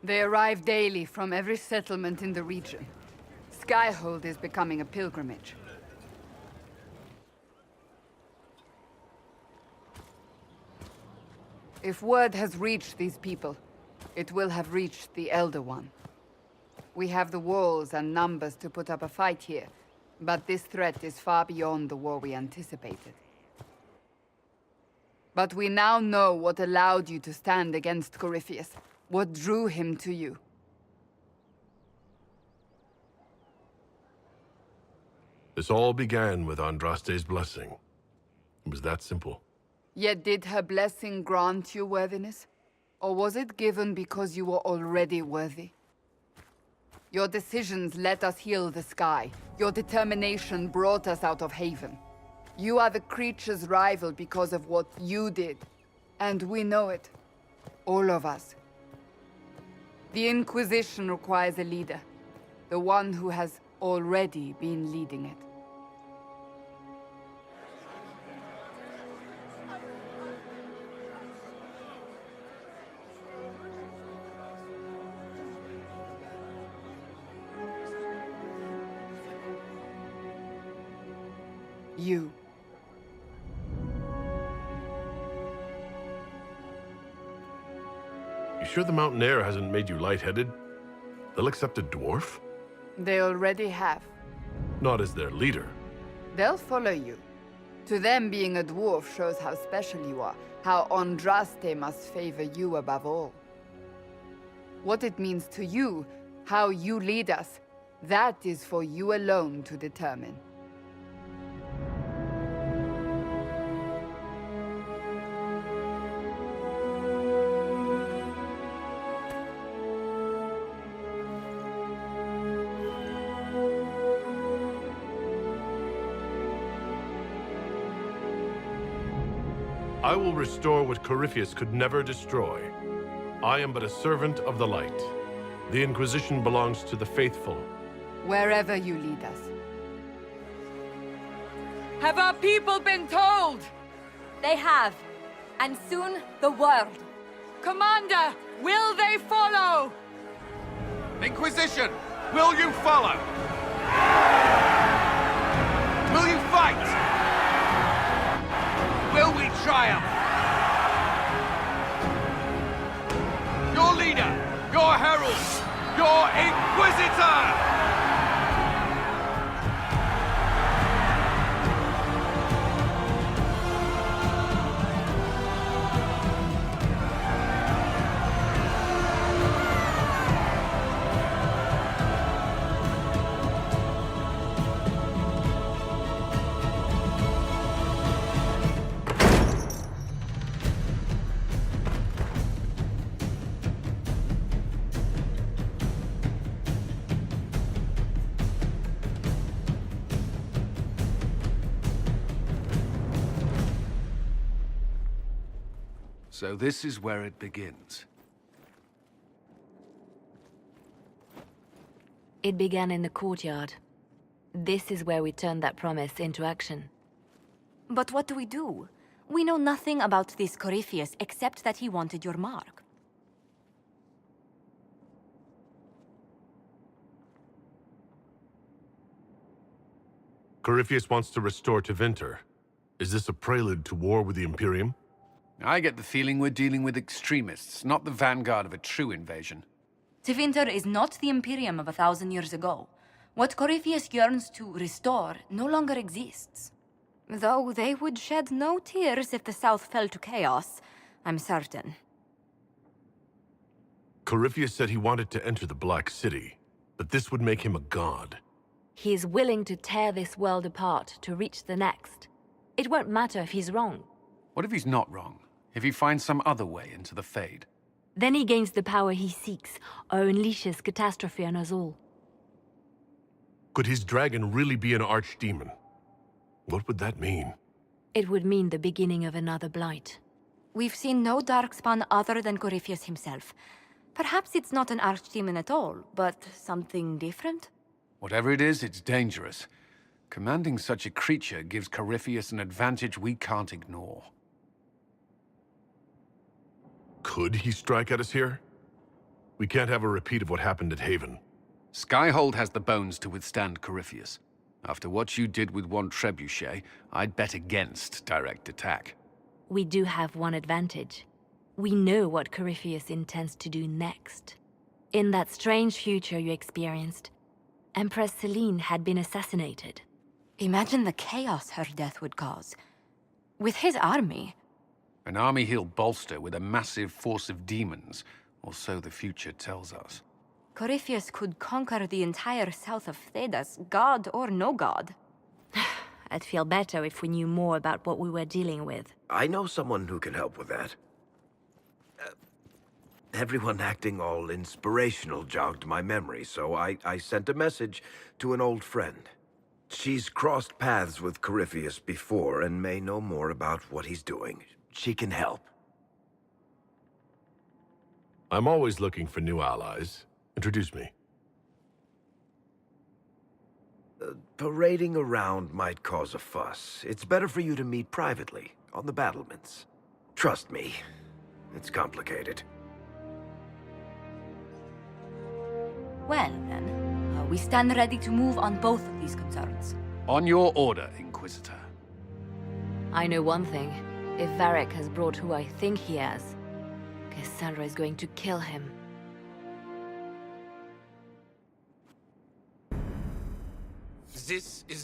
They arrive daily from every settlement in the region. Skyhold is becoming a pilgrimage. If word has reached these people, it will have reached the Elder One. We have the walls and numbers to put up a fight here, but this threat is far beyond the war we anticipated. But we now know what allowed you to stand against Corypheus. What drew him to you? This all began with Andraste's blessing. It was that simple. Yet did her blessing grant you worthiness? Or was it given because you were already worthy? Your decisions let us heal the sky. Your determination brought us out of Haven. You are the creature's rival because of what you did. And we know it. All of us. The Inquisition requires a leader. The one who has already been leading it. You. You sure the mountain air hasn't made you lightheaded? They'll accept a dwarf? They already have. Not as their leader. They'll follow you. To them, being a dwarf shows how special you are, how Andraste must favor you above all. What it means to you, how you lead us, that is for you alone to determine. I will restore what Corypheus could never destroy. I am but a servant of the light. The Inquisition belongs to the faithful. Wherever you lead us. Have our people been told? They have. And soon, the world. Commander, will they follow? Inquisition, will you follow? Will you fight? Will we triumph? Your leader, your herald, your inquisitor! So this is where it begins. It began in the courtyard. This is where we turned that promise into action. But what do we do? We know nothing about this Corypheus except that he wanted your mark. Corypheus wants to restore Tevinter. Is this a prelude to war with the Imperium? I get the feeling we're dealing with extremists, not the vanguard of a true invasion. Tevinter is not the Imperium of 1,000 years ago. What Corypheus yearns to restore no longer exists. Though they would shed no tears if the South fell to chaos, I'm certain. Corypheus said he wanted to enter the Black City, but this would make him a god. He is willing to tear this world apart to reach the next. It won't matter if he's wrong. What if he's not wrong? If he finds some other way into the Fade. Then he gains the power he seeks, or unleashes catastrophe on us all. Could his dragon really be an archdemon? What would that mean? It would mean the beginning of another blight. We've seen no darkspawn other than Corypheus himself. Perhaps it's not an archdemon at all, but something different? Whatever it is, it's dangerous. Commanding such a creature gives Corypheus an advantage we can't ignore. Could he strike at us here? We can't have a repeat of what happened at Haven. Skyhold has the bones to withstand Corypheus. After what you did with one trebuchet, I'd bet against direct attack. We do have one advantage. We know what Corypheus intends to do next. In that strange future you experienced, Empress Selene had been assassinated. Imagine the chaos her death would cause. With his army. An army he'll bolster with a massive force of demons, or so the future tells us. Corypheus could conquer the entire south of Thedas, god or no god. I'd feel better if we knew more about what we were dealing with. I know someone who can help with that. Everyone acting all inspirational jogged my memory, so I sent a message to an old friend. She's crossed paths with Corypheus before and may know more about what he's doing. She can help. I'm always looking for new allies. Introduce me. Parading around might cause a fuss. It's better for you to meet privately, on the battlements. Trust me, it's complicated. Well, then, we stand ready to move on both of these concerns. On your order, Inquisitor. I know one thing. If Varric has brought who I think he has, Cassandra is going to kill him. This is